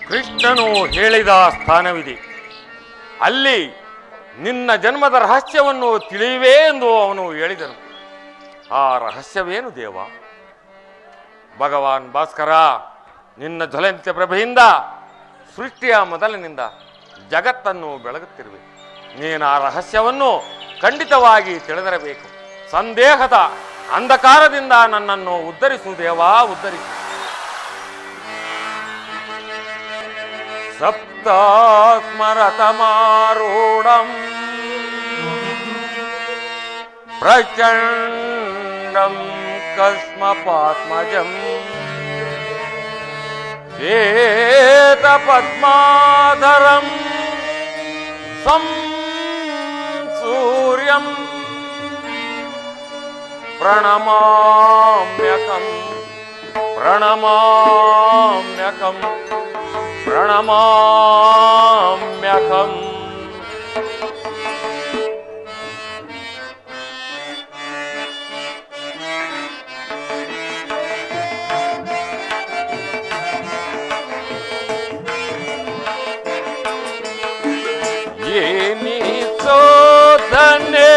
ಕೃಷ್ಣನು ಹೇಳಿದ ಸ್ಥಾನವಿದೆ. ಅಲ್ಲಿ ನಿನ್ನ ಜನ್ಮದ ರಹಸ್ಯವನ್ನು ತಿಳಿಯುವೆ ಎಂದು ಅವನು ಹೇಳಿದನು. ಆ ರಹಸ್ಯವೇನು ದೇವ? ಭಗವಾನ್ ಭಾಸ್ಕರ, ನಿನ್ನ ಜ್ವಲಂತ ಪ್ರಭೆಯಿಂದ ಸೃಷ್ಟಿಯ ಮೊದಲಿನಿಂದ ಜಗತ್ತನ್ನು ಬೆಳಗುತ್ತಿರುವೆ. ನೀನು ಆ ರಹಸ್ಯವನ್ನು ಖಂಡಿತವಾಗಿ ತಿಳಿದಿರಬೇಕು. ಸಂದೇಹದ ಅಂಧಕಾರದಿಂದ ನನ್ನನ್ನು ಉದ್ಧರಿಸು ದೇವಾ, ಉದ್ಧರಿಸು. ಸಪ್ತಾತ್ಮರಥಮಾರೂಢಂ ಪ್ರಚಂಡಂ ಕಸ್ಮಪಾತ್ಮಜಂ ಶ್ವೇತ ಪದ್ಮಾಧರಂ ಸೂರ್ಯಂ ಪ್ರಣಮಾಮ್ಯಕಂ ಪ್ರಣಮಾಮ್ಯಕಂ ಪ್ರಣಮಾಮ್ಯಕಂ. ಏನಿಸೋಧನೆ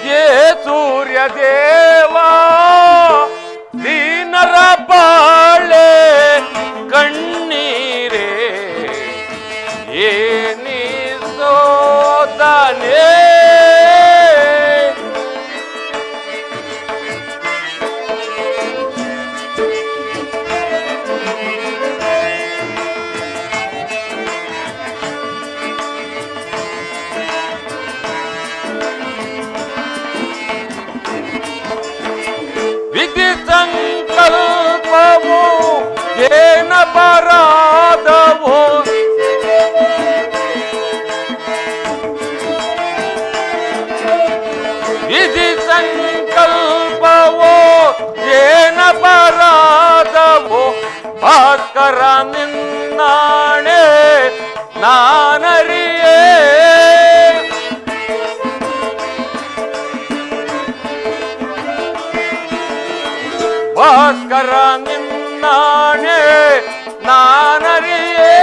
ಯೇ ಸೂರ್ಯ ದೇವಾ, ದೀನರ ಬಾಳೆ ಕಣ್ಣೀರೇ. ಏನಿಸೋಧನೆ ವಿಧಿ ಸಂಕಲ್ಪವು ಏನ ಪರಾಧವೋ, ವಿಧಿ ಸಂಕಲ್ಪವೋ ಏನ ಪರಾಧವೋ, ಭಾಸ್ಕರ ನಿನ್ನಾಣೆ ನಾನರಿಯೇ. ಭಾಸ್ಕರ ನಿನ್ನಾಣೆ ನಾನರಿಯೇ.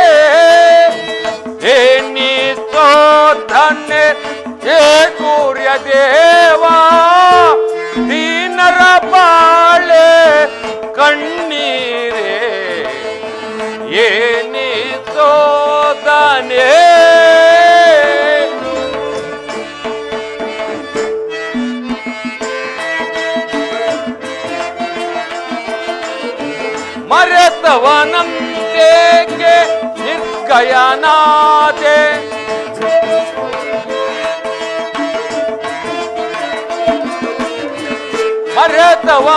ಏನಿಸೋಧನೆ ಯೇ ಸೂರ್ಯ ದೇವಾ, ದೀನರ ಬಾಳೆ ಕಣ್ಣೀರೇ. ಏನಿಸೋಧನೆ ಮರೆತವನಂತೇಕೆ ನಿರ್ಗಯನಾದೆ,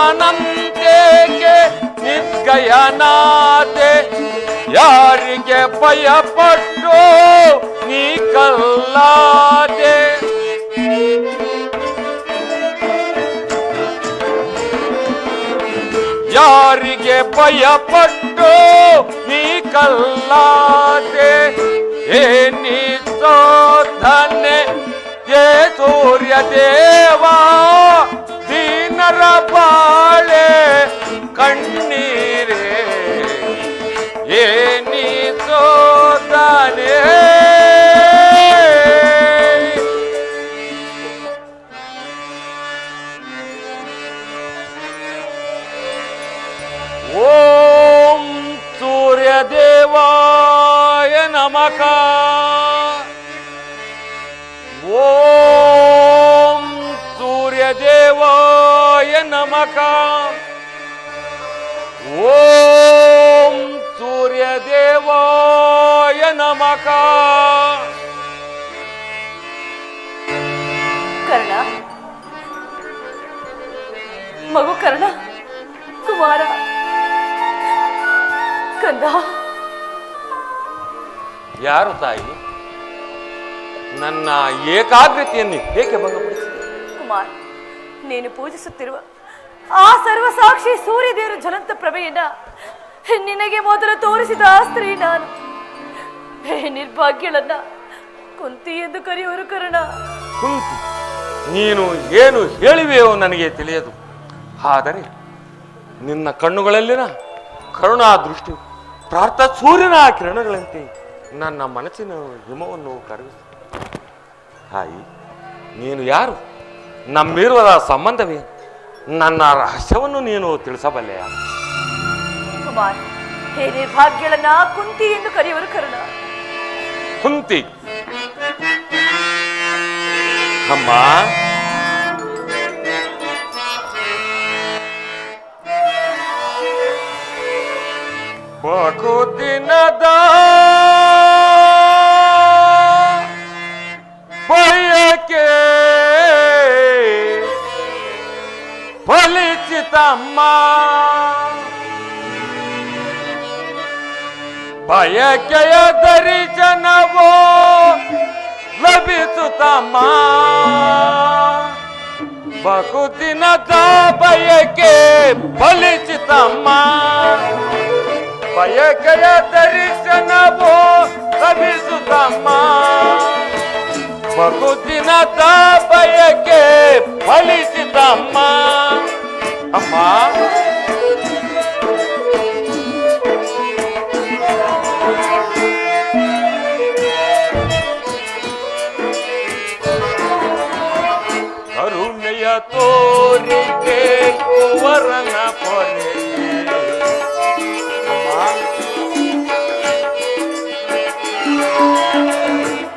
ಮರೆತವನಂತೇಕೆ ನಿರ್ಗಯನಾದೆ. ಯಾರಿಗೆ ಭಯಪಟ್ಟು ನೀ ಕಲ್ಲಾದೆ, ಯಾರಿಗೆ ಭಯಪಟ್ಟು ನೀ ಕಲ್ಲಾದೆ. ಏನಿಸೋಧನೆ ಯೇ ಸೂರ್ಯ ದೇವಾ, ದೀನರ ಬಾಳೆ ಕಣ್ಣೀರೇ. ಏನಿಸೋಧನೆ ಓಂ ಸೂರ್ಯದೇವಾಯ ನಮಃ. ಓಂ ಸೂರ್ಯದೇವಾಯ ನಮಃ. ಓಂ ಸೂರ್ಯದೇವಾಯ ನಮಃ. ಕರ್ಣ, ಮಗು ಕರ್ಣ, ಕುಮಾರ, ಕಂದ. ಯಾರು ತಾಯಿ? ನನ್ನ ಏಕಾಗ್ರತೆಯನ್ನು ಹೇಗೆ ಭಂಗಪಡಿಸಿದೆ? ಕುಮಾರ್, ನೀನು ಪೂಜಿಸುತ್ತಿರುವ ಆ ಸರ್ವಸಾಕ್ಷಿ ಸೂರ್ಯದೇವರ ಜ್ವಲಂತ ಪ್ರಭೆಯನ್ನ ನಿನಗೆ ಮೊದಲು ತೋರಿಸಿದ ಆ ಸ್ತ್ರೀ ನಾನು. ನಿರ್ಭಾಗ್ಯಳನ್ನ ಕುಂತಿ ಎಂದು ಕರೆಯುವರು ಕರ್ಣ. ಕುಂತಿ? ನೀನು ಏನು ಹೇಳಿವೆಯೋ ನನಗೆ ತಿಳಿಯದು. ಆದರೆ ನಿನ್ನ ಕಣ್ಣುಗಳಲ್ಲಿನ ಕರುಣಾ ದೃಷ್ಟಿ ಪ್ರಾರ್ಥ ಸೂರ್ಯನ ಕಿರಣಗಳಂತೆ ನನ್ನ ಮನಸ್ಸಿನ ಹಿಮವನ್ನು ಕರಗಿಸ. ತಾಯಿ, ನೀನು ಯಾರು? ನಮ್ಮಿರುವ ಸಂಬಂಧವೇ? ನನ್ನ ರಹಸ್ಯವನ್ನು ನೀನು ತಿಳಿಸಬಲ್ಲೆಯ? ಕುಮಾರ್, ಹೇ ನಿರ್ಭಾಗ್ಯಳನ್ನ ಕುಂತಿ ಎಂದು ಕರೆಯುವರು ಕರುಣ. ಕುಂತಿ ಅಮ್ಮ, ಬಹುದಿನದ ಬಯಕೆ ಫಲಿಸಿತಮ್ಮ, ಬಯಕೆಯ ದರ್ಶನವೋ ಲಭಿಸುತ್ತಮ್ಮ. ಬಹುದಿನದ ಬಯಕೆ ಫಲಿಸಿತಮ್ಮ, ಬಯಕೆಯ ದರ್ಶನವೋ ಲಭಿಸುತ್ತಮ್ಮ. ಬಹುದಿನದ ಬಯಕೆ ಫಲಿಸಿತಮ್ಮ. ಅಮ್ಮ, ಕರುಣೆಯ ತೋರಿಕೆ ಕುವರನ ಪೊರೆ.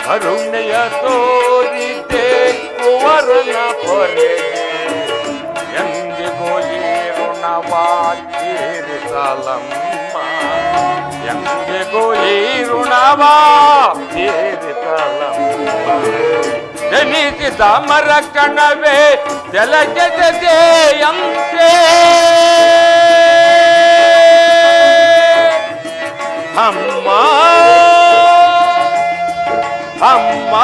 ಕರುಣೆಯ ತೋರಿತೆ ಕುವರನ ಪೊರೆ, ಎಂದಿಗೂ ಈ ಋಣವಾತೀರಿಸಲಮ್ಮ, ಎಂದಿಗೂ ಈ ಋಣವಾತೀರಿಸಲಮ್ಮ. ಜನಿಸಿದ ಮರ ಕಣವೇ ಜಲಕ್ಕೆ ಜತೆಯಂತೆ, ಅಮ್ಮ ಅಮ್ಮ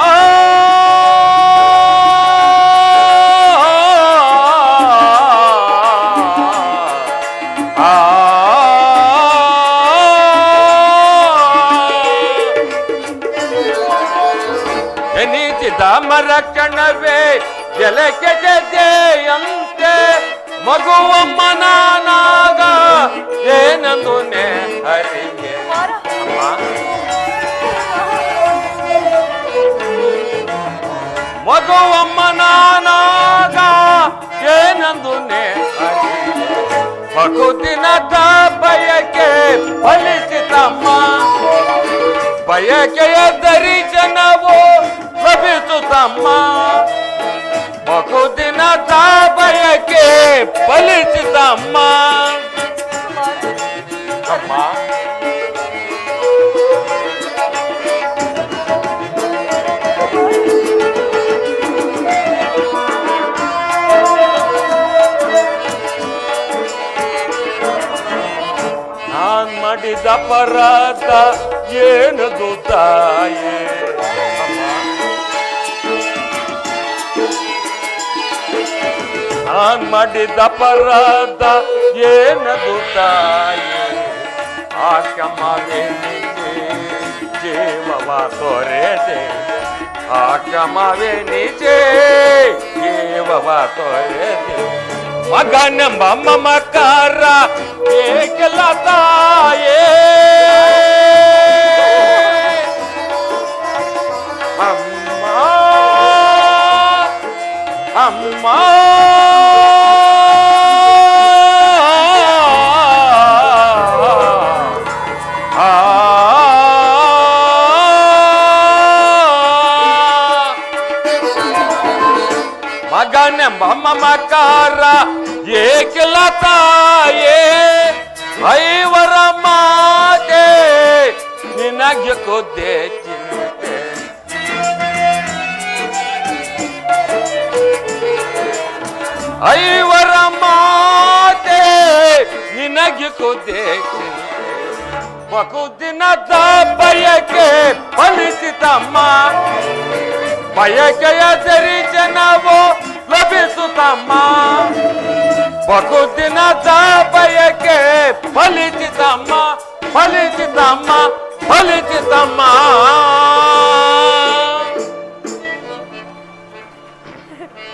ಎನಿಸಿದ ಮರ ಕಣವೇ ಜಲಕ್ಕೆ ಜತೆಯಂತೆ, ಮಗುವಮ್ಮನಾಗ ಏನಂದು ನೇ ಹರಿಗೆ. ಅಮ್ಮ, ಮಗುವಮ್ಮನಾಗ ಏನಂದು ನೇ ಹರಿಗೆ. ಬಹುದಿನದ ಬಯಕೆ ಫಲಿಸಿತಮ್ಮ, ಬಯಕೆಯ ದರ್ಶನವೋ ಲಭಿಸುತ್ತಮ್ಮ. ಬಹುದಿನದ ಬಯಕೆ ಫಲಿಸಿತಮ್ಮ. ಅಮ್ಮ, ನಾನ್ ಮಾಡಿದ ಅಪರಾಧ ಏನದು ತಾಯೇ? ನಾನ್ ಮಾಡಿದ ಅಪರಾಧ ಏನದು ತಾಯೇ? ಆಕಮವೇನಿದೆ ಜೀವವ ತೊರೆದೆ, ಆಕಮವೇನಿದೆ ಜೀವವ ತೊರೆದೆ. ಮಗನೆಂಬ ಮಮಕಾರ ಏಕಲ ತಾಯೇ, ಅಮ್ಮ ಅಮ್ಮ ಮಗನೆಂಬ ಮಮಕಾರ ಏಕಲ ತಾಯೇ, ಐವರ ಮಾತೆ ನಿನಗೆ ಕೊದ್ದೆ ಚಿಂತೆ. ಐವರ ಮಾತೆ ನಿನಗೆ ಕೊದ್ದೆ ಚಿಂತೆ. ಬಹುದಿನದ ಬಯಕೆ ಫಲಿಸಿತಮ್ಮ, ಬಯಕೆಯ ದರ್ಶನವೋ ಲಭಿಸುತ್ತಮ್ಮ. ಬಹುದಿನದ ಬಯಕೆ ಫಲಿಸಿತಮ್ಮ, ಫಲಿಸಿತಮ್ಮ, ಫಲಿಸಿತಮ್ಮ.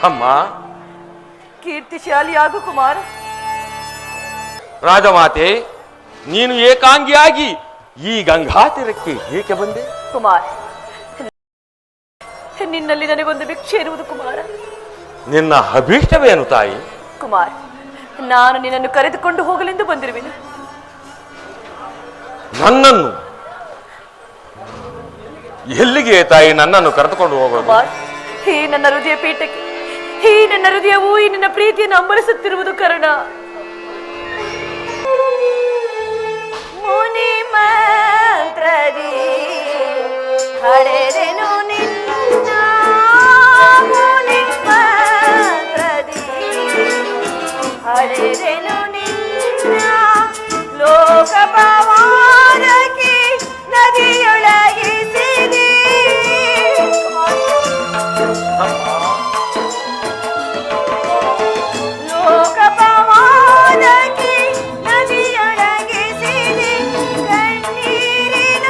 ಅಮ್ಮ, ಕೀರ್ತಿಶಾಲಿಯಾಗು ಕುಮಾರ. ರಾಜಮಾತೆ, ನೀನು ಏಕಾಂಗಿಯಾಗಿ ಈ ಗಂಗಾತೀರಕ್ಕೆ ಏಕೆ ಬಂದೆ? ಕುಮಾರ್, ನಿನ್ನಲ್ಲಿ ನನಗೊಂದು ಭಿಕ್ಷೆ ಇರುವುದು ಕುಮಾರ. ನಿನ್ನ ಅಭೀಷ್ಟವೇನು ತಾಯಿ? ಕುಮಾರ್, ನಾನು ನಿನ್ನನ್ನು ಕರೆದುಕೊಂಡು ಹೋಗಲೆಂದು ಬಂದಿರುವೆನು. ನನ್ನನ್ನು ಎಲ್ಲಿಗೆ ತಾಯಿ ನನ್ನನ್ನು ಕರೆದುಕೊಂಡು ಹೋಗೋದು? ಕುಮಾರ್, ಈ ನನ್ನ ಹೃದಯ ಪೀಠಕ್ಕೆ, ಈ ನನ್ನ ಹೃದಯವು ಈ ನಿನ್ನ ಪ್ರೀತಿಯನ್ನು ಅಂಬರಿಸುತ್ತಿರುವುದು ಕಾರಣ. ಮುನಿ ಮಂತ್ರದಿ ಹಡೆದೆನು ನಿನ್ನ, ಮುನಿ ಮಂತ್ರದಿ ಹಡೆದೆನು ನಿನ್ನ, ಲೋಕ ಪವಾರಕ್ಕೆ ನದಿಯೊಳಗಿಸಿದೆ. ಲೋಕ ಪವಾರಕ್ಕೆ ನದಿಯೊಳಗಿಸಿದೆ, ಕಣ್ಣೀರಿನ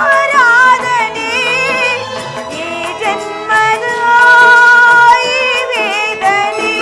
ಆರಾಧನೆ ಈ ಜನ್ಮದ ಈ ವೇದನೆ.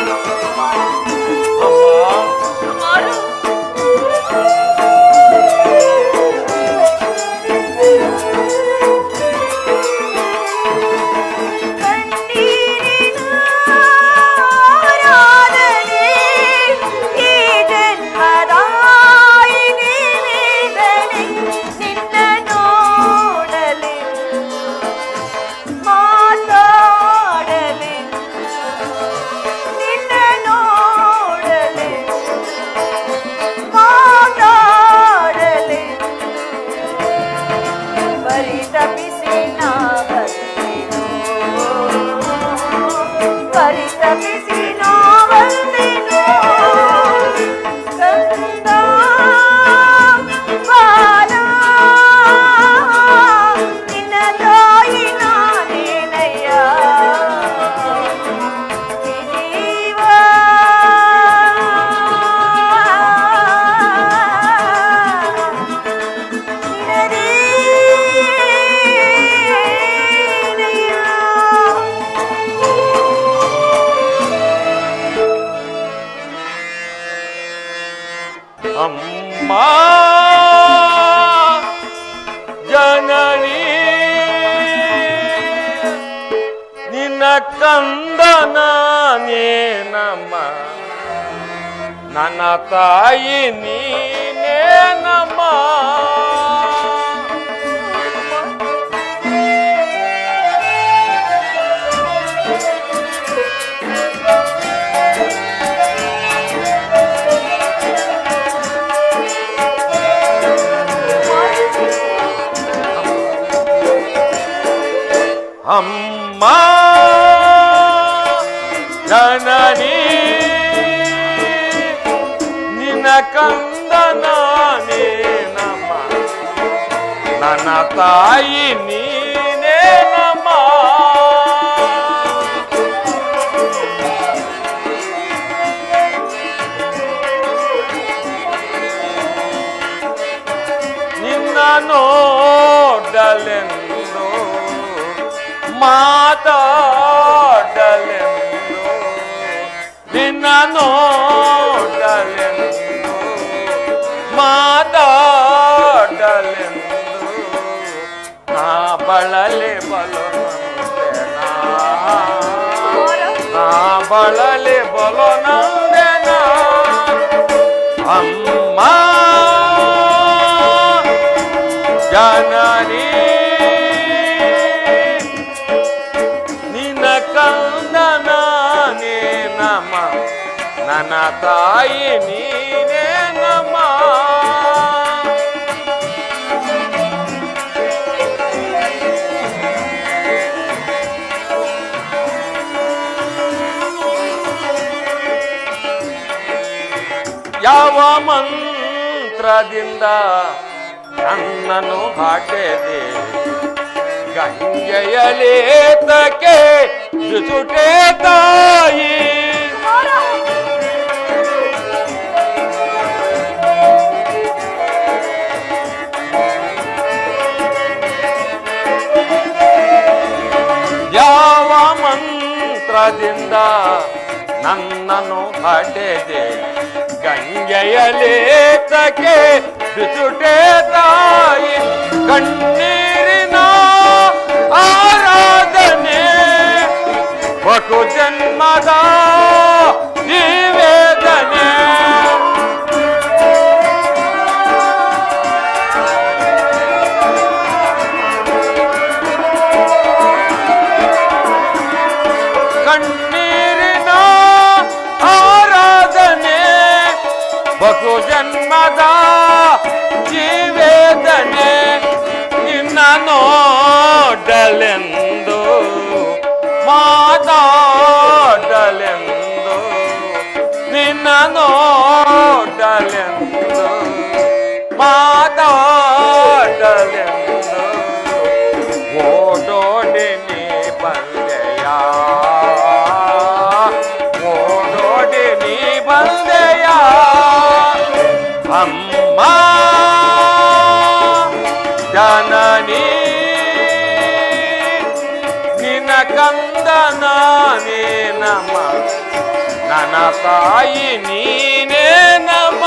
ಅಮ್ಮ ಜನನಿ ನಿನ್ನ ಕಂದನ ನೇನಮ್ಮ, ನನ್ನ ತಾಯಿ ನೀನೇನಮ್ಮ. ಅಮ್ಮ ಜನನಿ ನಿನ್ನ ಕಂದನ ನೇನಮ್ಮ, ನನ್ನ ತಾಯಿ ನೀನೇನಮ್ಮ. ನಿನ್ನ ನೋಡಲೆಂದು ಮಾತಾಡಲೆಂದು, ನಿನ್ನ ನೋಡಲೆಂದು ಮಾತಾಡಲೆಂದು, ನಾ ಬಳಲೆ ಬಲೊನಂದೆನ, ನಾ ಬಳಲೆ ಬಲೊನಂದೆನ. ಅಮ್ಮ ಜನನಿ ಕಂದನ ನೇನಮ್ಮ, ನನ್ನ ತಾಯಿ ನೀನೇನಮ್ಮ. ಯಾವ ಮಂತ್ರದಿಂದ ನನ್ನನ್ನು ಹಾಕಿದೆ, ಗಂಗೆಯಲೇತಕ್ಕೆ ಬಿಸುಟೆ ತಾಯಿ. ಯಾವ ಮಂತ್ರದಿಂದ ನನ್ನನ್ನು ಹಡೆದೆ, ಗಂಗೆಯಲೇತಕ್ಕೆ ಬಿಸುಟೆ ಮಾದ ಜೀವೇದನೆ ನಿನ್ನ ನೋಡಲೆಂದು ಮಾತಾಡಲೆಂದು ನಿನ್ನ ನೋಡಲೆಂದು ಮಾತಾಡಲೆಂದು ಓಡೋಡಿ ನೀ ಬಂದೆಯ ಓಡೋಡಿ ನೀ ಬಂದೆಯ ಅಮ್ಮ ಜನನಿ ನಿನ್ನ ಕಂದನ ನಮ್ಮ ನನ್ನ ತಾಯಿ ನೀನೇ ನಮ್ಮ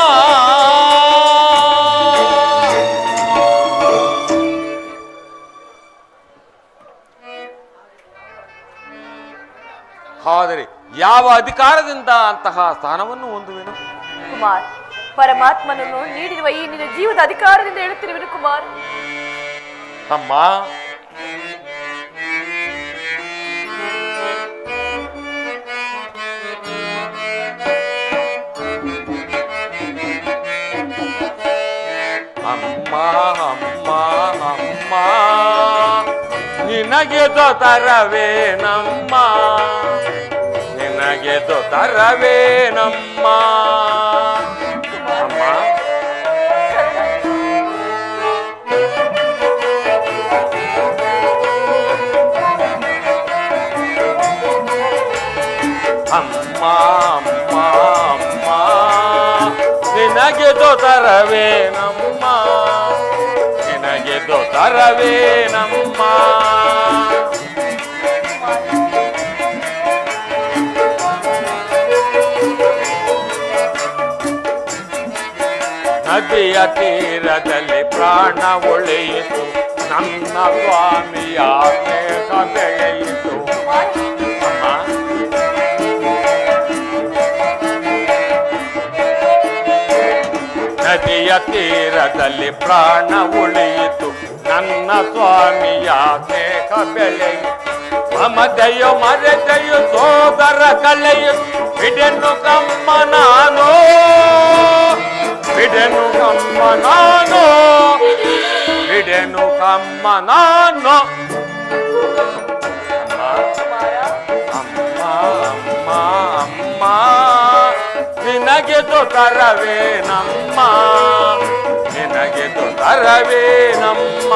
ಆದರೆ ಯಾವ ಅಧಿಕಾರದಿಂದ ಅಂತಹ ಸ್ಥಾನವನ್ನು ಹೊಂದುವೆನು? ಕುಮಾರ್, ಪರಮಾತ್ಮನನ್ನು ನೀಡಿರುವ ಈ ನಿನ್ನ ಜೀವದ ಅಧಿಕಾರದಿಂದ ಹೇಳುತ್ತಿರುವೆನು ಕುಮಾರ್. ಅಮ್ಮ, ಅಮ್ಮ ಅಮ್ಮ ಅಮ್ಮ ನಿನಗೆ ದೊತರವೇ ನಮ್ಮ ನಿನಗೆ ದೊತರವೇ ನಮ್ಮ ಅಮ್ಮ ಅಮ್ಮ ಅಮ್ಮ ಅಮ್ಮ ನಿನಗೆ ದೊತರವೇ ನಮ್ಮ ನಿನಗೆ ದೊತರವೇ ನಮ್ಮ ನದಿಯ ತೀರದಲ್ಲಿ ಪ್ರಾಣ ಉಳಿಯಿತು ನನ್ನ ಸ್ವಾಮಿಯ ಸ್ನೇಹ ಬೆಳೆಯಿತು ಅಮ್ಮ ನದಿಯ ತೀರದಲ್ಲಿ ಪ್ರಾಣ ಉಳಿಯಿತು ನನ್ನ ಸ್ವಾಮಿಯ ಸ್ನೇಹ ಬೆಳೆಯಿತು ಮಮತೆಯು ಮರೆತೆಯು ಸೋದರ ಕಳೆಯು ಬಿಡೆನು ಕಮ್ಮ ನಾನು ಬಿಡೆನು ಕಮ್ಮ ನಾನು ಬಿಡೆನು ಕಮ್ಮ ನಾನು ಅಮ್ಮ ಅಮ್ಮ ಅಮ್ಮ ನಿನಗೆ ದೊತರವೇ ನಮ್ಮ ನಿನಗೆ ದೊತರವೇ ನಮ್ಮ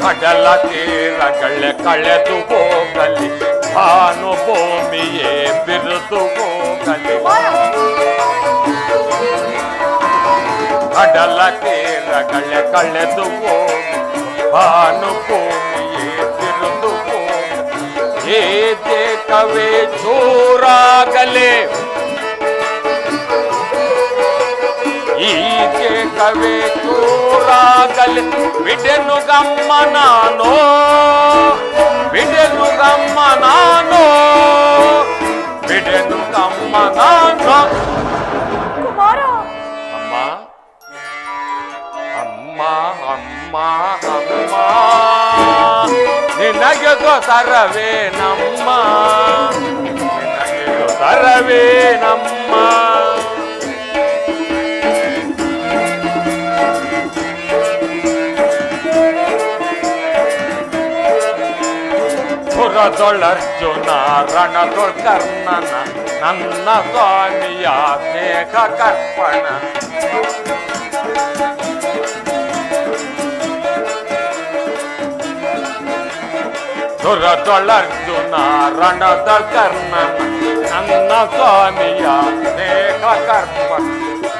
ಕಡಲ ತೀರಗಳೇ ಕಳೆದು ಹೋಗಲಿ ಭಾನು ಭೂಮಿಯೇ ಬಿರುದು ಹೋಗಲಿ ಕಡಲ ತೀರಗಳೇ ಕಳೆದು ಹೋಗಲಿ ಭಾನು ಭೂಮಿಯೇ ಬಿರುದು ಹೋಗಲಿ ಏ ದೇಕವೇ ಚೂರಾಗಲೇ ಈ ದೇಕವೇ ಚೂರಾಗಲಿ ಬಿಡೆನು ಗಮ್ಮ ನಾನು ಬಿಡೆನು ಗಮ್ಮ ನಾನು ಬಿಡೆನು ಗಮ್ಮ ನಾನು ಅಮ್ಮ ಅಮ್ಮ ಅಮ್ಮ ಅಮ್ಮ ನಿನಗೆ ದೊತರವೇ ನಮ್ಮ ನಿನಗೆ ದೊತರವೇ ನಮ್ಮ ಸುರದೊಳರ್ಜುನ ರಣದೊಳ್ ಕರ್ಣನ ನನ್ನ ಸ್ವಾಮಿಯ ಸ್ನೇಹ ಕರ್ಪಣ ಸುರದೊಳರ್ಜುನ ರಣದೊಳ್ ಕರ್ಣನ ನನ್ನ ಸ್ವಾಮಿಯ ಸ್ನೇಹ ಕರ್ಪಣ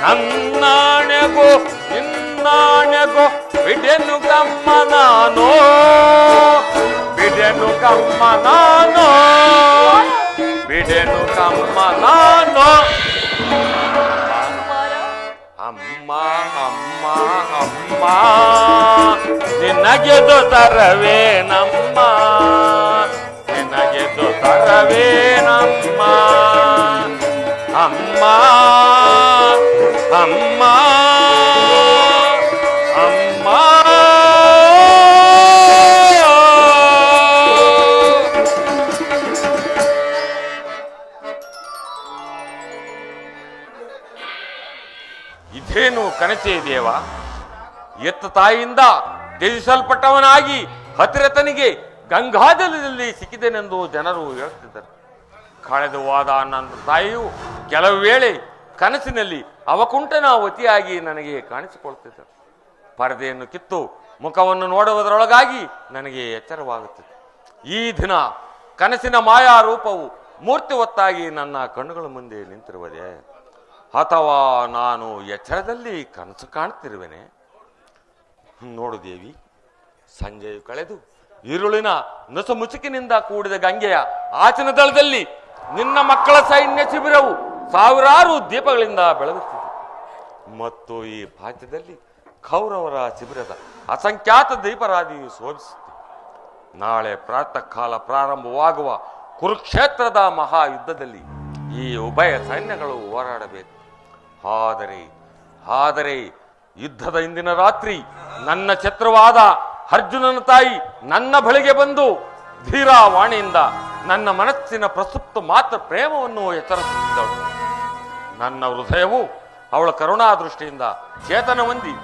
ನನ್ನಾಣೆಗೂ ನಿನ್ನಾಣೆಗೂ ಬಿಡೆನು ಗಮ್ಮ ನಾನು ಬಿಡೆನು ಕಮ್ಮ ನಾನು ಬಿಡೆನು ಕಮ್ಮ ನಾನು ಅಮ್ಮ ಅಮ್ಮ ಅಮ್ಮ ನಿನಗೆ ದೊತರವೇ ನಮ್ಮ ನಿನಗೆ ದೊತರವೇ ನಮ್ಮ ಅಮ್ಮ ಅಮ್ಮ ಕನಸೇ ದೇವ. ಎತ್ತ ತಾಯಿಯಿಂದ ತ್ಯಜಿಸಲ್ಪಟ್ಟವನಾಗಿ ಹತಿರಥನಿಗೆ ಗಂಗಾಜಲದಲ್ಲಿ ಸಿಕ್ಕಿದೆನೆಂದು ಜನರು ಹೇಳುತ್ತಿದ್ದರು. ಕಳೆದು ಹೋದ ನನ್ನ ತಾಯಿಯು ಕೆಲವು ವೇಳೆ ಕನಸಿನಲ್ಲಿ ಅವಕುಂಠನಾವತಿಯಾಗಿ ನನಗೆ ಕಾಣಿಸಿಕೊಳ್ತಿದ್ದರು. ಪರದೆಯನ್ನು ಕಿತ್ತು ಮುಖವನ್ನು ನೋಡುವುದರೊಳಗಾಗಿ ನನಗೆ ಎಚ್ಚರವಾಗುತ್ತಿತ್ತು. ಈ ದಿನ ಕನಸಿನ ಮಾಯಾ ರೂಪವು ಮೂರ್ತಿ ಹೊತ್ತಾಗಿ ನನ್ನ ಕಣ್ಣುಗಳ ಮುಂದೆ ನಿಂತಿರುವುದೇ, ಅಥವಾ ನಾನು ಎಚ್ಚರದಲ್ಲಿ ಕನಸು ಕಾಣುತ್ತಿರುವೆನೆ? ನೋಡು ದೇವಿ, ಸಂಜೆಯು ಕಳೆದು ಈರುಳಿನ ನಸು ಮುಸುಕಿನಿಂದ ಕೂಡಿದ ಗಂಗೆಯ ಆಚನ ದಳದಲ್ಲಿ ನಿನ್ನ ಮಕ್ಕಳ ಸೈನ್ಯ ಶಿಬಿರವು ಸಾವಿರಾರು ದೀಪಗಳಿಂದ ಬೆಳಗುತ್ತಿದೆ. ಮತ್ತು ಈ ಭಾಗ್ಯದಲ್ಲಿ ಕೌರವರ ಶಿಬಿರದ ಅಸಂಖ್ಯಾತ ದೀಪರಾದಿಯು ಶೋಭಿಸುತ್ತೆ. ನಾಳೆ ಪ್ರಾತಃ ಕಾಲ ಪ್ರಾರಂಭವಾಗುವ ಕುರುಕ್ಷೇತ್ರದ ಮಹಾಯುದ್ಧದಲ್ಲಿ ಈ ಉಭಯ ಸೈನ್ಯಗಳು ಹೋರಾಡಬೇಕು. ಆದರೆ ಯುದ್ಧದ ಇಂದಿನ ರಾತ್ರಿ ನನ್ನ ಶತ್ರುವಾದ ಅರ್ಜುನನ ತಾಯಿ ನನ್ನ ಬಳಿಗೆ ಬಂದು ಧೀರಾವಾಣಿಯಿಂದ ನನ್ನ ಮನಸ್ಸಿನ ಪ್ರಸುಪ್ತ ಮಾತ್ರ ಪ್ರೇಮವನ್ನು ಎಚ್ಚರಿಸುತ್ತಿದ್ದಳು. ನನ್ನ ಹೃದಯವು ಅವಳ ಕರುಣಾದೃಷ್ಟಿಯಿಂದ ಚೇತನ ಹೊಂದಿ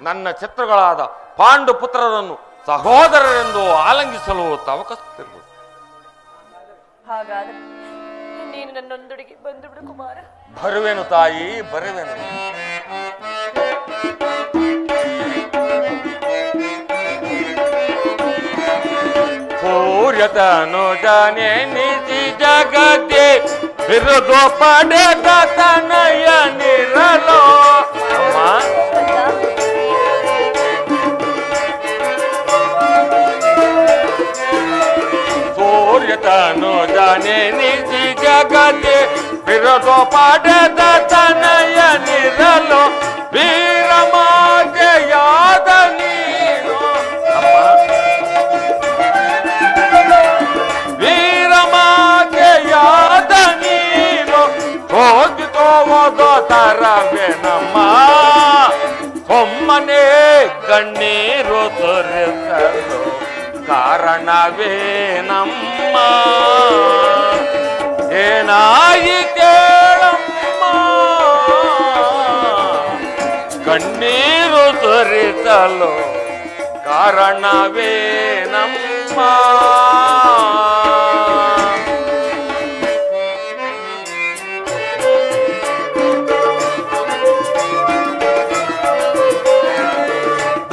ನನ್ನ ಶತ್ರುಗಳಾದ ಪಾಂಡು ಪುತ್ರರನ್ನು ಸಹೋದರರೆಂದು ಆಲಂಗಿಸಲು ತವಕಿಸುತ್ತಿರುವುದು. ಹಾಗಾದರೆ ನೀನು ನನ್ನೊಂದಿಗೆ ಬಂದು ಬಿಡು ಕುಮಾರ. ಬರುವೆನು ತಾಯಿ, ಬರುವೆನು. ಸೂರ್ಯತನು ಜನಿಸಿ ಜಗತ್ತೆ ಬಿರುದು ಪಡೆದ ತನಯ ನಿರಲೋ. ಸೂರ್ಯತನು ಜನಿಸಿ ಜಗತ್ತೆ ಬಿರುದು ಪಡೆದ ತನಯ ನಿರಲೋ. ವೀರಮಾತೆಯಾದ ನೀನು ವೀರಮಾತೆಯಾದ ನೀನು ಹೋಗಿತೋದು ತರವೇನಮ್ಮ. ಒಮ್ಮನೆ ಕಣ್ಣೀರು ಸುರಿಸಲು ಕಾರಣವೇನಮ್ಮ. ಏನಾಗಿ ಕೇಳಮ್ಮ, ಕಣ್ಣೀರು ಸುರಿಸಲು ಕಾರಣವೇನಮ್ಮ.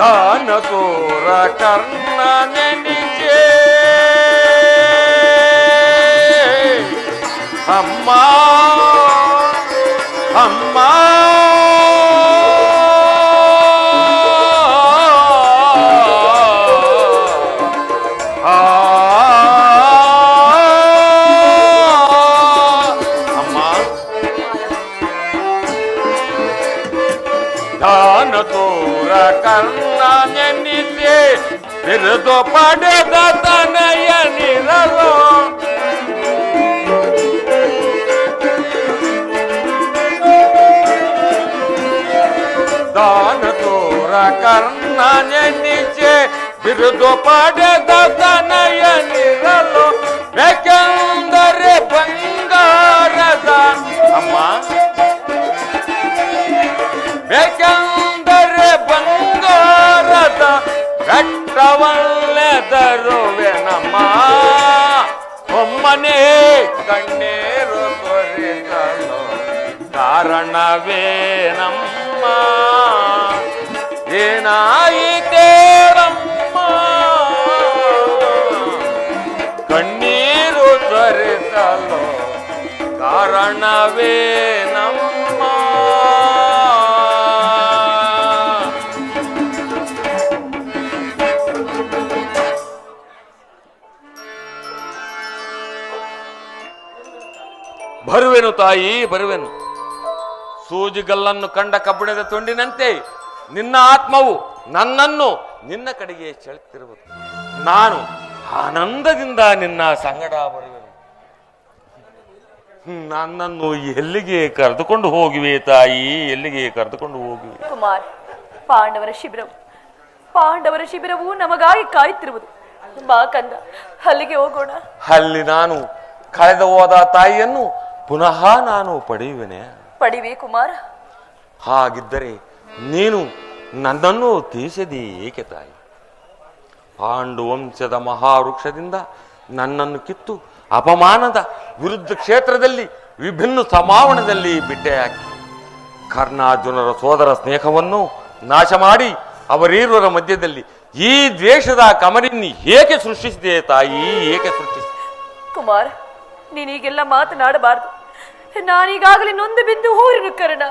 ದಾನಸೂರ ಕರ್ಣ ನೆನಿಗೆ ಅಮ್ಮ ಅಮ್ಮ ದಾನಸೂರ ಕರ್ಣ ನೆನಿಸಿ ಬಿರುದು ಪಡೆದ ತನಯ ನಿರಲೋ. ದಾನಸೂರ ಕರ್ಣ ನೆನಿಸಿ ಬಿರುದು ಪಡೆದ ತನಯ ನಿರಲೋ. ಬೇಕೆಂದರೆ ಬಂಗಾರದ ಅಮ್ಮ, ಬೇಕೆಂದರೆ ಬಂಗಾರದ ಬೆಟ್ಟವಲ್ಲೇ ತರುವೆನಮ್ಮ. ಒಮ್ಮನೆ ಕಣ್ಣೀರು ಸುರಿಸಲು ಕಾರಣವೇನಮ್ಮ. ಏನಾಯಿತೇರಮ್ಮ, ಕಣ್ಣೀರು ಸುರಿಸಲು ಕಾರಣವೇನಮ್ಮ. ಬರುವೆನು ತಾಯಿ, ಬರುವೆನು. ಸೂಜಿಗಲ್ಲನ್ನು ಕಂಡ ಕಬ್ಬಿಣದ ತುಂಡಿನಂತೆ ನಿನ್ನ ಆತ್ಮವು ನನ್ನನ್ನು ನಿನ್ನ ಕಡೆಗೆ ಸೆಳೆಯುತ್ತಿರುವುದು. ನಾನು ಆನಂದದಿಂದ ನಿನ್ನ ಸಂಗಡ ಬರುವೆನು. ನನ್ನನ್ನು ಎಲ್ಲಿಗೆ ಕರೆದುಕೊಂಡು ಹೋಗಿವೆ ತಾಯಿ, ಎಲ್ಲಿಗೆ ಕರೆದುಕೊಂಡು ಹೋಗಿವೆ? ಕುಮಾರ್, ಪಾಂಡವರ ಶಿಬಿರವು ನಮಗಾಗಿ ಕಾಯುತ್ತಿರುವುದು. ಬಾ ಕಂದ, ಅಲ್ಲಿಗೆ ಹೋಗೋಣ. ಅಲ್ಲಿ ನಾನು ಕಳೆದು ಹೋದ ತಾಯಿಯನ್ನು ಪುನಃ ನಾನು ಪಡೆಯುವೆನೆ. ಪಡಿವೆ ಕುಮಾರ. ಹಾಗಿದ್ದರೆ ನೀನು ನನ್ನನ್ನು ತೀರಿಸದೆ ಏಕೆ ತಾಯಿ? ಪಾಂಡುವಂಶದ ಮಹಾವೃಕ್ಷದಿಂದ ನನ್ನನ್ನು ಕಿತ್ತು ಅಪಮಾನದ ವಿರುದ್ಧ ಕ್ಷೇತ್ರದಲ್ಲಿ ವಿಭಿನ್ನ ಸಮಾವಣದಲ್ಲಿ ಬಿಟ್ಟೆ ಹಾಕಿ ಕರ್ಣಾರ್ಜುನರ ಸೋದರ ಸ್ನೇಹವನ್ನು ನಾಶ ಮಾಡಿ ಅವರೀರ್ವರ ಮಧ್ಯದಲ್ಲಿ ಈ ದ್ವೇಷದ ಕಮರಿನಿ ಏಕೆ ಸೃಷ್ಟಿಸಿದೆ ತಾಯಿ? ಏಕೆ ಸೃಷ್ಟಿಸಿದೆ? ಕುಮಾರ್, ನೀನೀಗೆಲ್ಲ ಮಾತನಾಡಬಾರದು. ನಾನೀಗಾಗಲೇ ನೊಂದು ಬಿದ್ದು ಹೋರಿನ ಕರ್ಣ.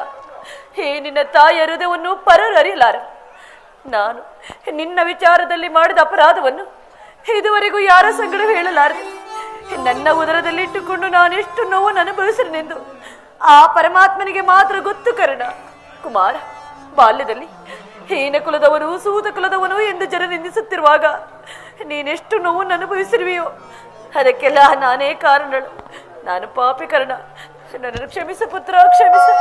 ನಿನ್ನ ತಾಯಿಯ ಹೃದಯವನ್ನು ಪರರು ಅರಿಯಲಾರ. ನಾನು ನಿನ್ನ ವಿಚಾರದಲ್ಲಿ ಮಾಡಿದ ಅಪರಾಧವನ್ನು ಇದುವರೆಗೂ ಯಾರ ಸಂಗಡ ಹೇಳಲಾರದೆ. ನನ್ನ ಉದರದಲ್ಲಿಟ್ಟುಕೊಂಡು ನಾನೆಷ್ಟು ನೋವನ್ನು ಅನುಭವಿಸಲೆಂದು ಆ ಪರಮಾತ್ಮನಿಗೆ ಮಾತ್ರ ಗೊತ್ತು ಕರ್ಣ. ಕುಮಾರ, ಬಾಲ್ಯದಲ್ಲಿ ಹೀನ ಕುಲದವನು ಸೂತ ಕುಲದವನು ಎಂದು ಜನ ನಿಂದಿಸುತ್ತಿರುವಾಗ ನೀನೆಷ್ಟು ನೋವನ್ನು ಅನುಭವಿಸಿರುವೆಯೋ ಅದಕ್ಕೆಲ್ಲ ನಾನೇ ಕಾರಣಳು. ನಾನು ಪಾಪಿ ಕರ್ಣ, ನನ್ನನ್ನು ಕ್ಷಮಿಸು ಪುತ್ರ, ಕ್ಷಮಿಸು.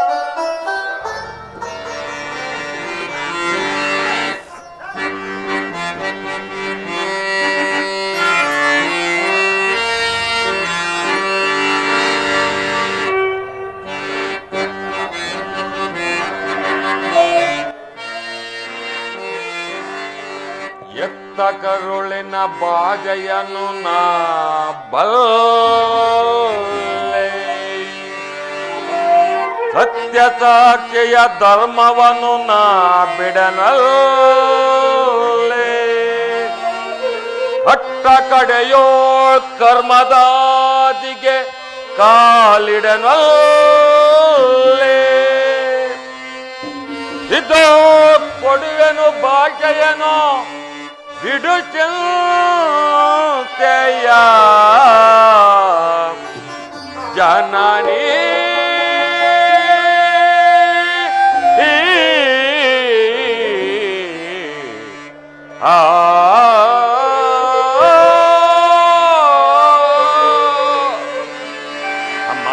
ಎತ್ತ ಕರುಳಿನ ಬಾಜೆಯನು ನಾ ಬಲ್ಲೆ, ಸತ್ಯ ಸಾಕ್ಷಿಯ ಧರ್ಮವನ್ನು ನಾ ಬಿಡನಲ್ಲೆ, ಕಟ್ಟ ಕಡೆಯೋಳ್ ಕರ್ಮದಾದಿಗೆ ಕಾಲಿಡನಲ್ಲೆ, ಇದೋ ಕೊಡುವೆನು ಭಾಷೆಯನು ಬಿಡು ಚಿಂತೆಯ ಜನನಿ ಆ ಅಮ್ಮ,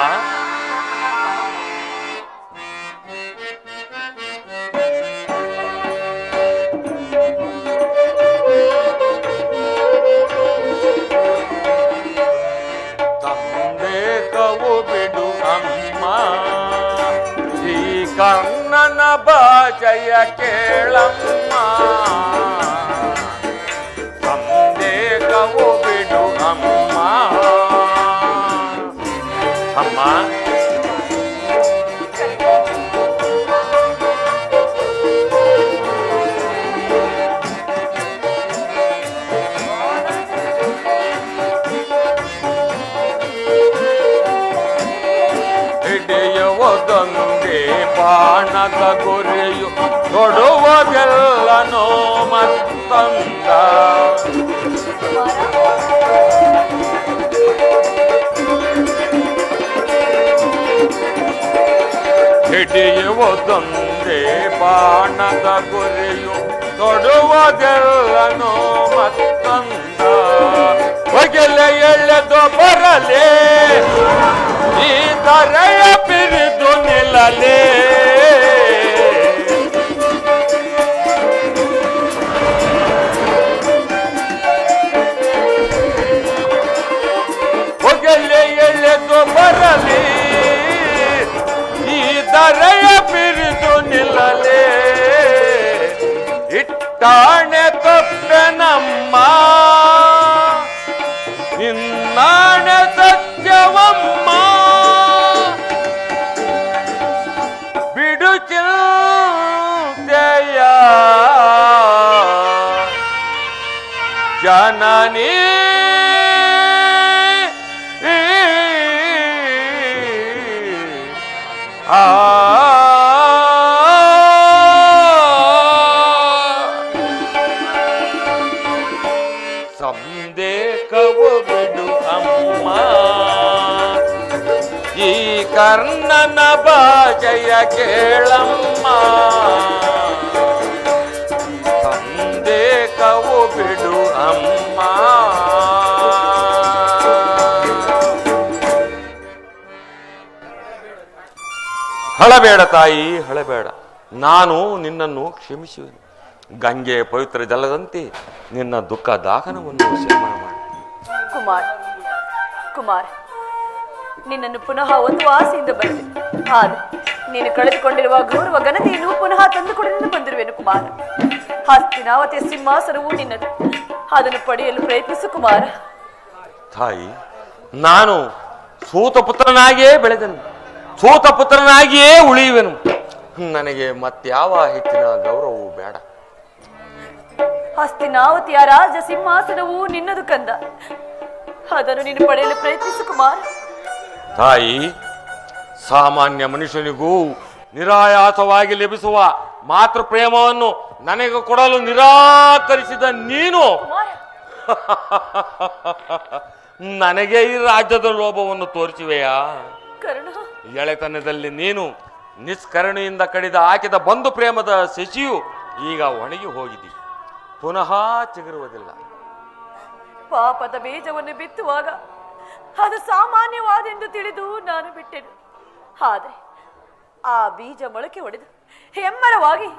ಕರ್ಣನ ಬಾಜಯ ಕೇಳಮ್ಮ, ಸಂದೇಹವು ಬಿಡು ಅಮ್ಮ. ಅಮ್ಮ, ಹಿಡಿಯುವುದೊಂದೇ ಬಾಣದ ಗುರಿಯು ಕೊಡುವುದೆಲ್ಲನೋ ಮತ್ತೊಂದ, ಹಿಡಿಯುವುದೊಂದೇ ಬಾಣದ ಗುರಿಯು ಕೊಡುವುದೆಲ್ಲನೋ ಮತ್ತೊಂದ, ಬಗೆಲೆ ಎಳೆದು ಬರಲೇ ಈ ತರೆಯ ಪಿರಿದು ನಿಲ್ಲಲೇ, ಬಗೆಲೆ ಎಳೆದು ಬರಲಿ ಈ ತರೆಯ ಪಿರಿದು ನಿಲ್ಲಲೇ, ಇಟ್ಟಾಣೆ ತಪ್ಪೆನಮ್ಮ ಇನ್ನಾಣೆ ಸತ್ಯವಮ್ಮ, ಬಿಡು ಚಿಂತೆಯ ಜನನಿ ಆ ಸಂದೇಹವು ಬಿಡು ಅಮ್ಮ, ಈ ಕರ್ಣನ ಬಾಜಯ ಕೇಳಮ್ಮ, ಸಂದೇಹವು ಬಿಡು ಅಮ್ಮ. ಹಳಬೇಡ ತಾಯಿ, ಹಳಬೇಡ. ನಾನು ನಿನ್ನನ್ನು ಕ್ಷಮಿಸುವೆನು. ಗಂಗೆ ಪವಿತ್ರ ಜಲದಂತೆ ನಿನ್ನ ದುಃಖ ದಾಹನವನ್ನು ಶಮನ ಮಾಡಿ. ಕುಮಾರ್, ಕುಮಾರ್, ನಿನ್ನನ್ನು ಪುನಃ ಒಂದು ಆಸೆಯಿಂದ ಬಂದೆ. ಆದರೆ ನೀನು ಕಳೆದುಕೊಂಡಿರುವ ಗೌರವ ಘನತೆಯನ್ನು ಪುನಃ ತಂದುಕೊಡಲು ಬಂದಿರುವೆನು ಕುಮಾರ. ಹಸ್ತಿನಾವತಿಯ ಸಿಂಹಾಸನವು ನಿನ್ನದು, ಅದನ್ನು ಪಡೆಯಲು ಪ್ರಯತ್ನಿಸು ಕುಮಾರ. ತಾಯಿ, ನಾನು ಸೂತ ಪುತ್ರನಾಗಿಯೇ ಬೆಳೆದನು, ಸೂತ ಪುತ್ರನಾಗಿಯೇ ಉಳಿಯುವೆನು. ನನಗೆ ಮತ್ಯಾವ ಹೆಚ್ಚಿನ ಗೌರವವು ಬೇಡ. ಹಸ್ತಿನಾವತಿಯ ರಾಜ ಸಿಂಹಾಸನವು ನಿನ್ನದು ಕಂದ, ಅದನ್ನು ನೀನು ಪಡೆಯಲು ಪ್ರಯತ್ನಿಸು ಕುಮಾರ. ತಾಯಿ, ಸಾಮಾನ್ಯ ಮನುಷ್ಯನಿಗೂ ನಿರಾಯಾಸವಾಗಿ ಲಭಿಸುವ ಮಾತೃ ಪ್ರೇಮವನ್ನು ನನಗೆ ಕೊಡಲು ನಿರಾಕರಿಸಿದ ನೀನು ನನಗೆ ಈ ರಾಜ್ಯದ ಲೋಭವನ್ನು ತೋರಿಸುವೆಯಾ? ಕರ್ಣ, ಎಳೆತನದಲ್ಲಿ ನೀನು ನಿಷ್ಕರುಣೆಯಿಂದ ಕಡಿದ ಹಾಕಿದ ಬಂಧು ಪ್ರೇಮದ ಶಶಿಯು ಈಗ ಒಣಗಿ ಹೋಗಿದೆ, ಪುನಃ ಚಿಗುರುವುದಿಲ್ಲ. ಪಾಪದ ಬೀಜವನ್ನು ಬಿತ್ತುವಾಗ ಅದು ಸಾಮಾನ್ಯವಾದೆಂದು ತಿಳಿದು ನಾನು ಬಿಟ್ಟೆನು. ಆದರೆ ಆ ಬೀಜ ಮೊಳಕೆ ಹೊಡೆದು ಹೆಮ್ಮರವಾಗಿ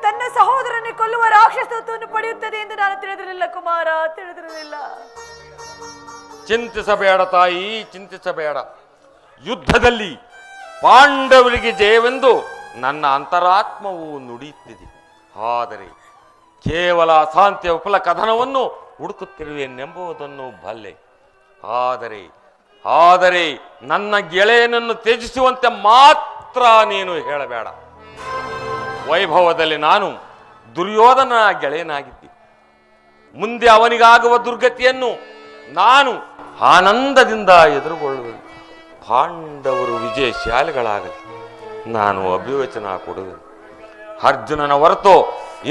ತನ್ನ ಸಹೋದರನೇ ಕೊಲ್ಲುವ ರಾಕ್ಷಸತ್ವವನ್ನು ಪಡೆಯುತ್ತದೆ ಎಂದು ನಾನು ತಿಳಿದಿರಲಿಲ್ಲ ಕುಮಾರ, ತಿಳಿದಿರಲಿಲ್ಲ. ಚಿಂತಿಸಬೇಡ ತಾಯಿ, ಚಿಂತಿಸಬೇಡ. ಯುದ್ಧದಲ್ಲಿ ಪಾಂಡವರಿಗೆ ಜಯವೆಂದು ನನ್ನ ಅಂತರಾತ್ಮವು ನುಡಿಯುತ್ತಿದೆ. ಆದರೆ ಕೇವಲ ಅಶಾಂತಿಯ ವಿಫಲ ಕಥನವನ್ನು ಹುಡುಕುತ್ತಿರುವೆನೆಂಬುದನ್ನು ಬಲ್ಲೆ. ಆದರೆ ನನ್ನ ಗೆಳೆಯನನ್ನು ತ್ಯಜಿಸುವಂತೆ ಮಾತ್ರ ನೀನು ಹೇಳಬೇಡ. ವೈಭವದಲ್ಲಿ ನಾನು ದುರ್ಯೋಧನ ಗೆಳೆಯನಾಗಿದ್ದೆ. ಮುಂದೆ ಅವನಿಗಾಗುವ ದುರ್ಗತಿಯನ್ನು ನಾನು ಆನಂದದಿಂದ ಎದುರುಗೊಳ್ಳುವೆ. ಪಾಂಡವರು ವಿಜಯಶಾಲಿಗಳಾಗಲಿ, ನಾನು ಅಭಿವಚನ ಕೊಡುವೆ. ಅರ್ಜುನನ ಹೊರತು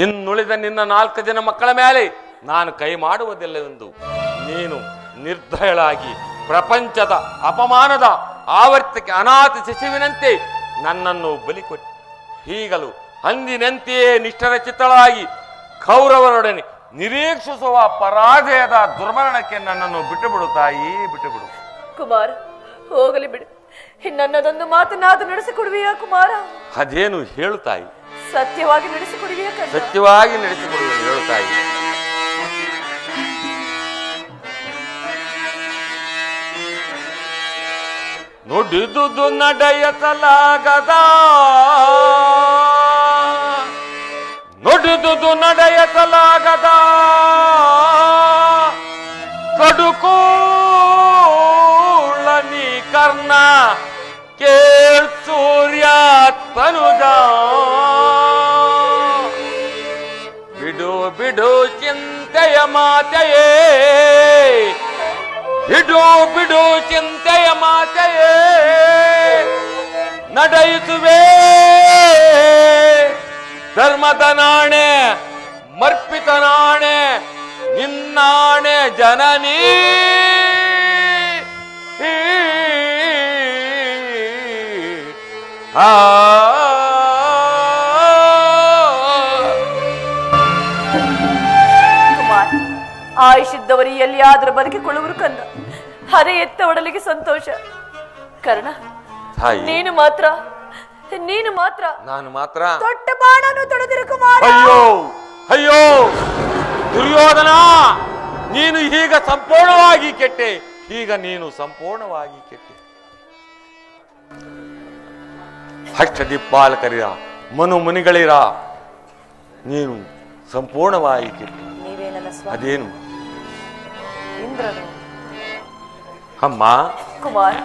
ಇನ್ನುಳಿದ ನಿನ್ನ 4 ಜನ ಮಕ್ಕಳ ಮೇಲೆ ನಾನು ಕೈ ಮಾಡುವುದಿಲ್ಲವೆಂದು ನೀನು ನಿರ್ದಯಳಾಗಿ ಪ್ರಪಂಚದ ಅಪಮಾನದ ಆವರ್ತಕ್ಕೆ ಅನಾಥ ಶಿಶುವಿನಂತೆ ನನ್ನನ್ನು ಬಲಿಕೊಟ್ಟು ಹೀಗಲು ಅಂದಿನಂತೆಯೇ ನಿಷ್ಠರ ಚಿತ್ತಳಾಗಿ ಕೌರವರೊಡನೆ ನಿರೀಕ್ಷಿಸುವ ಪರಾಜಯದ ದುರ್ಮರಣಕ್ಕೆ ನನ್ನನ್ನು ಬಿಟ್ಟುಬಿಡು ತಾಯಿ, ಬಿಟ್ಟುಬಿಡು. ಕುಮಾರ, ಹೋಗಲಿ ಬಿಡು. ನನ್ನದೊಂದು ಮಾತನ್ನಾದರೂ ನಡೆಸಿಕೊಡುವೆಯಾ ಕುಮಾರ? ಅದೇನು ಹೇಳು ತಾಯಿ. ಸತ್ಯವಾಗಿ ನಡೆಸಿಕೊಡುವೆಯಾ? ಸತ್ಯವಾಗಿ ನಡೆಸಿಕೊಡುವೆ, ಹೇಳು ತಾಯಿ. ನುಡಿದುದು ನಡೆಯಸಲಾಗದ, ನುಡಿದುದು ನಡೆಯಸಲಾಗದ ಕಡುಕೋಳನಿ ಕರ್ಣ ಕೇಳ್ ಸೂರ್ಯ ತನುಜ. ಬಿಡು ಬಿಡು ಚಿಂತೆಯ ಮಾತೆಯೇ, ಬಿಡು ಬಿಡು ಚಿಂತೆಯ ಮಾತೆಯೇ, ನಡೆಯಿಸುವೆ ಧರ್ಮದ ನಾಣೆ, ಮರ್ಪಿತ ನಾಣೆ, ನಿನ್ನಾಣೆ ಜನನೀ. ಕುಮಾರ್, ಆಯುಷಿದ್ದವರು ಎಲ್ಲಿಯಾದರೂ ಬದುಕಿಕೊಳ್ಳುವರು ಕಂದ, ಅದೇ ಎತ್ತ ಒಡಲಿಗೆ ಸಂತೋಷ. ಕರ್ಣ, ನೀನು ಮಾತ್ರ ನಾನು ಮಾತ್ರ ದೊಡ್ಡ ಬಾಣನು ತೊಡೆದಿರು ಕುಮಾರ. ಅಯ್ಯೋ ಅಯ್ಯೋ ದುರ್ಯೋಧನ, ನೀನು ಈಗ ಸಂಪೂರ್ಣವಾಗಿ ಕೆಟ್ಟೆ, ಈಗ ನೀನು ಸಂಪೂರ್ಣವಾಗಿ ಕೆಟ್ಟೆ. ಅಷ್ಟದಿಪ್ಪಾಲಕರಿರ ಮನು ಮುನಿಗಳಿರ ನೀನು ಸಂಪೂರ್ಣವಾಗಿ ಕೆಟ್ಟೆ. ನೀವೇ ನನ್ನ ಸ್ವಾಮಿ. ಅದೇನು ಇಂದ್ರನು. ಅಮ್ಮ ಕುಮಾರ್,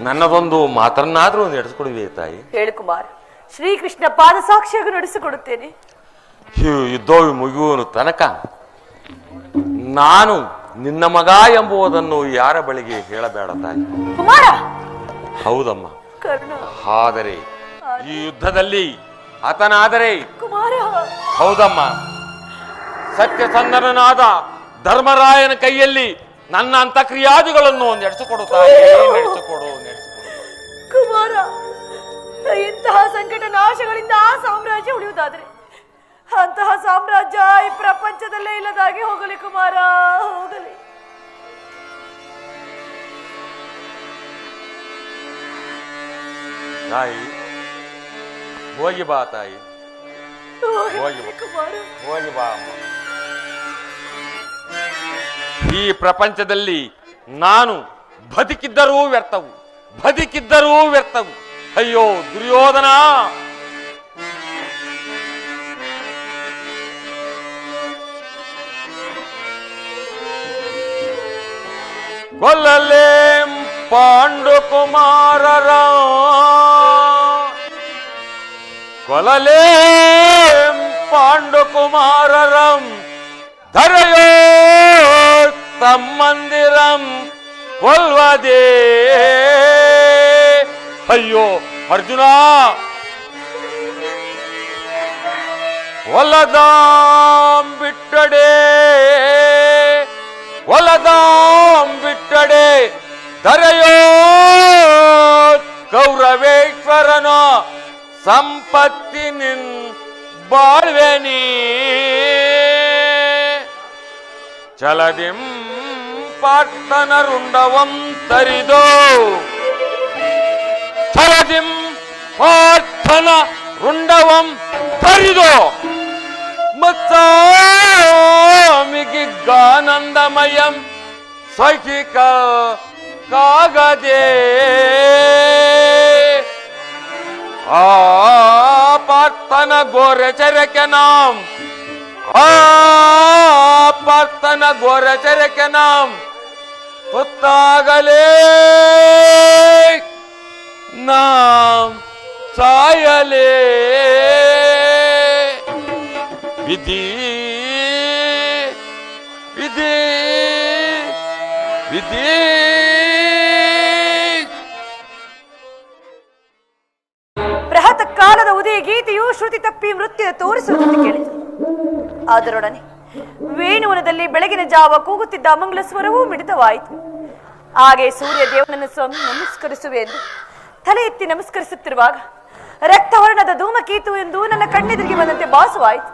ನನ್ನದೊಂದು ಮಾತನ್ನಾದ್ರೂ ನಡೆಸಿಕೊಡುವೆ ತಾಯಿ. ಹೇಳು ಕುಮಾರ್. ಶ್ರೀಕೃಷ್ಣ ಪಾದ ಸಾಕ್ಷಿಯಾಗಿ ನಡೆಸಿಕೊಡುತ್ತೇನೆ. ಯುದ್ಧವು ಮುಗಿಯುವನು ತನಕ ನಾನು ನಿನ್ನ ಮಗ ಎಂಬುದನ್ನು ಯಾರ ಬಳಿಗೆ ಹೇಳಬೇಡ ತಾಯಿ. ಕುಮಾರ. ಹೌದಮ್ಮ. ಕರ್ಣ. ಆದರೆ ಈ ಯುದ್ಧದಲ್ಲಿ ಆತನಾದರೆ ಕುಮಾರ. ಹೌದಮ್ಮ, ಸತ್ಯಸಂಧನಾದ ಧರ್ಮರಾಯನ ಕೈಯಲ್ಲಿ ನನ್ನ ಅಂತಕ್ರಿಯಾದಿಗಳನ್ನು ನಡೆಸಿಕೊಡುತ್ತಾಯಿ. ನಡೆಸಿಕೊಡು. ಕುಮಾರ, ಇಂತಹ ಸಂಕಟ ನಾಶಗಳಿಂದ ಆ ಸಾಮ್ರಾಜ್ಯ ಉಳಿಯುವುದಾದ್ರೆ ಅಂತಹ ಸಾಮ್ರಾಜ್ಯ ಈ ಪ್ರಪಂಚದಲ್ಲೇ ಇಲ್ಲದಾಗಿ ಹೋಗಲಿ ಕುಮಾರ, ಹೋಗಲಿ. ತಾಯಿ ಹೋಗಿ ಬಾ ತಾಯಿ, ಹೋಗಿ ಬಾ. ಕುಮಾರ, ಹೋಗಿ ಬಾ ಅಮ್ಮ. ಈ ಪ್ರಪಂಚದಲ್ಲಿ ನಾನು ಬದುಕಿದ್ದರೂ ವ್ಯರ್ಥವು, ಬದುಕಿದ್ದರೂ ವ್ಯರ್ಥವು. ಅಯ್ಯೋ ದುರ್ಯೋಧನ, ಕೊಲ್ಲಲೇಂ ಪಾಂಡುಕುಮಾರರ, ಕೊಲ್ಲಲೇಂ ಪಾಂಡುಕುಮಾರರಂ, ಧರೆಯೋ ತಮ್ಮಂದಿರಂ ಕೊಲ್ವದೇ. ಅಯ್ಯೋ ಅರ್ಜುನ, ಒಲದಾಂ ಬಿಟ್ಟಡೆ, ಒಲದಾಂ ಬಿಟ್ಟಡೆ, ಧರೆಯೋ ಕೌರವೇಶ್ವರನ ಸಂಪತ್ತಿ ನಿನ್ ಬಾಳ್ವೆನೀ. ಚಲದಿಂ ಪಾರ್ಥನ ರುಂಡವಂ ತರಿದೋ, ಛಲದಿಂ ಪಾರ್ಥನ ರುಂಡವಂ ತರಿದೋ, ಮತ್ಸಾಮಿಗಿಗಾನಂದಮಯಂ ಸ್ವೈಕಿಕ ಕಾಗದೆ. ಆ ಪಾರ್ಥನ ಗೋರಚರಕೆ ನಾಂ, ಆ ಪಾರ್ಥನ ಗೋರಚರಕೆ ನಾಂ ಗೊತ್ತಾಗಲೇ ನಾಂ ಸಾಯಲೇ. ವಿಧಿ ವಿಧಿ ವಿಧಿ. ಬೃಹತ್ ಕಾಲದ ಉದಯ ಗೀತೆಯು ಶ್ರುತಿ ತಪ್ಪಿ ಮೃತ್ಯು ತೋರಿಸುವುದನ್ನು ಕೇಳಿತು. ಅದರೊಡನೆ ವೇಣುವನದಲ್ಲಿ ಬೆಳಗಿನ ಜಾವ ಕೂಗುತ್ತಿದ್ದ ಅಮಂಗಲ ಸ್ವರವೂ ಮಿಡಿತವಾಯಿತು. ಹಾಗೆ ಸೂರ್ಯ ದೇವನನ್ನು ಸ್ವಾಮಿ ನಮಸ್ಕರಿಸುವೆ ಎಂದು ತಲೆ ಎತ್ತಿ ನಮಸ್ಕರಿಸುತ್ತಿರುವಾಗ ರಕ್ತವರ್ಣದ ಧೂಮಕೇತು ಎಂದು ನನ್ನ ಕಣ್ಣೆದುರಿಗೆ ಬಂದಂತೆ ಭಾಸವಾಯಿತು.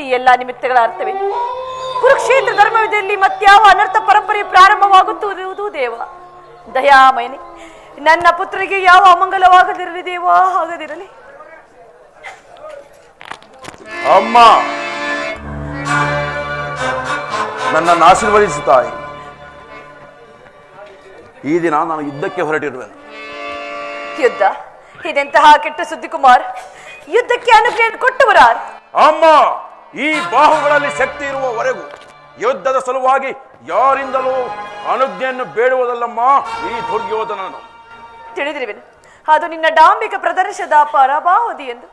ಈ ಎಲ್ಲಾ ನಿಮಿತ್ತಗಳ ಅರ್ಥವೇ ಕುರುಕ್ಷೇತ್ರ ಧರ್ಮವಿದೆಯಲ್ಲಿ ಮತ್ಯಾವ ಅನರ್ಥ ಪರಂಪರೆ ಪ್ರಾರಂಭವಾಗುತ್ತಿರುವುದು ದೇವ ದಯಾಮಯನೇ. ನನ್ನ ಪುತ್ರರಿಗೆ ಯಾವ ಅಮಂಗಲವಾಗದಿರಲಿ ದೇವ, ಆಗದಿರಲಿ. ಅಮ್ಮ, ನನ್ನನ್ನು ಆಶೀರ್ವದಿಸುತ್ತಾಯಿ. ಈ ದಿನ ನಾನು ಯುದ್ಧಕ್ಕೆ ಹೊರಟಿರುವೆನು. ಯುದ್ಧ? ಇದೆಂತಹ ಕೆಟ್ಟ ಸುದ್ದಿ ಕುಮಾರ್. ಯುದ್ಧಕ್ಕೆ ಅನುಜ್ಞೆ ಕೊಟ್ಟವರಾರು? ಅಮ್ಮ, ಈ ಬಾಹುಗಳಲ್ಲಿ ಶಕ್ತಿ ಇರುವವರೆಗೂ ಯುದ್ಧದ ಸಲುವಾಗಿ ಯಾರಿಂದಲೂ ಅನುಜ್ಞೆಯನ್ನು ಬೇಡುವುದಲ್ಲಮ್ಮ ಈ ದುರ್ಯೋಧನನು. ತಿಳಿದಿರುವೆನು, ಅದು ನಿನ್ನ ಡಾಂಬಿಕ ಪ್ರದರ್ಶನದ ಪರಮಾವಧಿ ಎಂದು,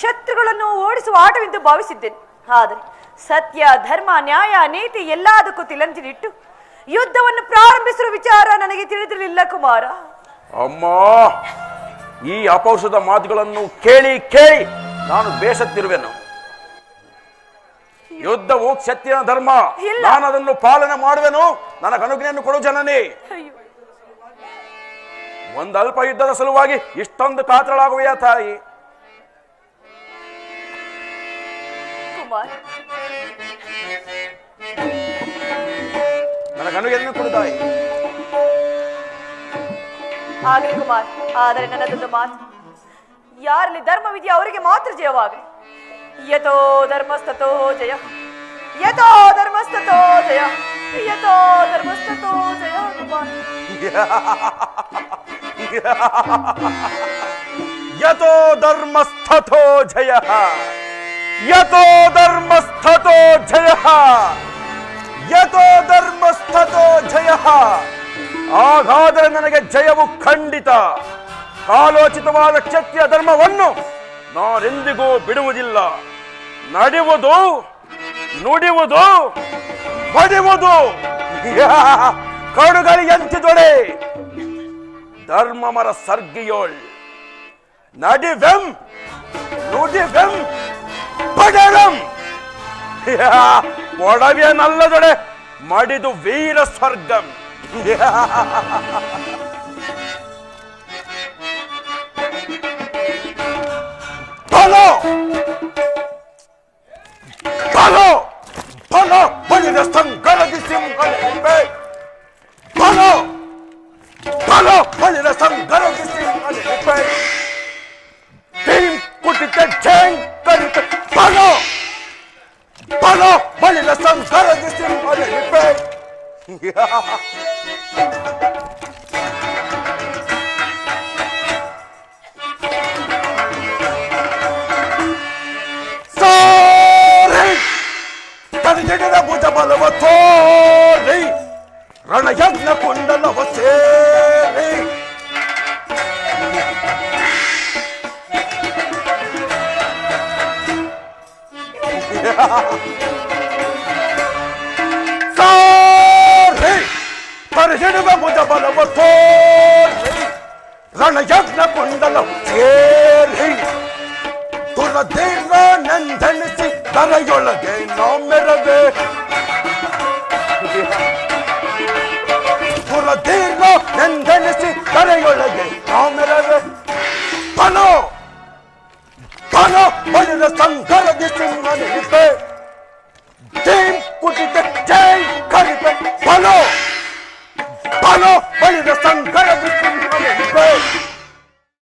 ಶತ್ರುಗಳನ್ನು ಓಡಿಸುವ ಆಟವೆಂದು ಭಾವಿಸಿದ್ದೇನೆ. ಆದರೆ ಸತ್ಯ, ಧರ್ಮ, ನ್ಯಾಯ, ನೀತಿ ಎಲ್ಲದಕ್ಕೂ ತಿಲಂಜಿನಿಟ್ಟು ಯುದ್ಧವನ್ನು ಪ್ರಾರಂಭಿಸುವ ವಿಚಾರ ನನಗೆ ತಿಳಿದಿರಲಿಲ್ಲ ಕುಮಾರ. ಅಮ್ಮ, ಈ ಅಪೌಷಧ ಮಾತುಗಳನ್ನು ಕೇಳಿ ಕೇಳಿ ನಾನು ಬೇಸತ್ತಿರುವೆನು. ಯುದ್ಧವು ಕ್ಷತ್ರಿಯನ ಧರ್ಮ, ನಾನು ಅದನ್ನು ಪಾಲನೆ ಮಾಡುವೆನು. ನನಗೆ ಅನುಜ್ಞೆಯನ್ನು ಕೊಡು ಜನನೇ. ಒಂದು ಅಲ್ಪ ಯುದ್ಧದ ಸಲುವಾಗಿ ಇಷ್ಟೊಂದು ಕಾತರಳಾಗುವೆಯಾ ತಾಯಿ? ಕುಮಾರ್, ನನಗೆ ಅನುಜ್ಞೆಯನ್ನು ಕೊಡು ತಾಯಿ. ಆಗಲಿ ಕುಮಾರ್, ಆದರೆ ನನ್ನದೊಂದು ಮಾತು, ಯಾರಲ್ಲಿ ಧರ್ಮವಿದೆಯೋ ಅವರಿಗೆ ಮಾತ್ರ ಜಯವಾಗಲಿ. ಯಥೋ ಧರ್ಮಸ್ತಥೋ ಜಯ, ಯಥೋ ಧರ್ಮಸ್ತಥೋ ಜಯ, ಯಥೋ ಧರ್ಮಸ್ತಥೋ ಜಯ. ಕುಮಾರ್, ಯಥೋ ಧರ್ಮಸ್ಥತೋ ಜಯ, ಯಥೋ ಧರ್ಮಸ್ಥತೋ ಜಯ, ಯಥೋ ಧರ್ಮಸ್ಥತೋ ಜಯ. ಹಾಗಾದರೆ ನನಗೆ ಜಯವು ಖಂಡಿತ. ಕಾಲೋಚಿತವಾದ ಕ್ಷತ್ರಿಯ ಧರ್ಮವನ್ನು ನಾನೆಂದಿಗೂ ಬಿಡುವುದಿಲ್ಲ. ನಡೆಯುವುದು, ನುಡಿಯುವುದು, ಬಡಿಯುವುದು ಕಡುಗಳಿಯಂತಿದೊಡೆ ಧರ್ಮಮರ ಸರ್ಗಿಯೋಳ್. ನಡಿವೆಂ, ನುಡಿವೆಂ, ಬಡರಂ. ಒಡವೆನಲ್ಲದೊಡೆ ಮಡಿದು ವೀರ ಸ್ವರ್ಗಂ. ಬಲೋ ಬಲೋ ಬಲೋ ಬಲಿದ ಸಂಗರದಿ ಸಿಂಹಲಿಪೆ. ಬಲೋ ಬಲೋ ಬಲಿದ ಸಂಗರದಿ ಸಿಂಹಲಿಪೆ. ಭೀಂ ಕುಟಿತ ಝೇಂಕರಿತ. ಬಲೋ ಬಲೋ ಬಲಿದ ಸಂಗರದಿ ಸಿಂಹಲಿಪೆ. ಪರಿಜಿಡಿದ ಭುಜ ಬಲವ ತೋರಿ ರಣಯಜ್ಞ ಕುಂಡಲವ ಸೇರಿ ಸಾರಿ ಪರಿಜಿಡಿದ ಭುಜ ಬಲವ ತೋರಿ ರಣಯಜ್ಞ ಕುಂಡಲವ ಸೇರಿ ತುರದೇವ ನಂದನಿಸಿ ದರೆಯೊಳಗೆ ನಾಮೆರವೆ ತುರದೇವ ನಂದನಿಸಿ ದರೆಯೊಳಗೆ ನಾಮೆರವೆ ಬಲೋ ಬಲೋ ಬಲಿದ ಸಂಕರದಿ ಸಿಂಹನಿಪೆ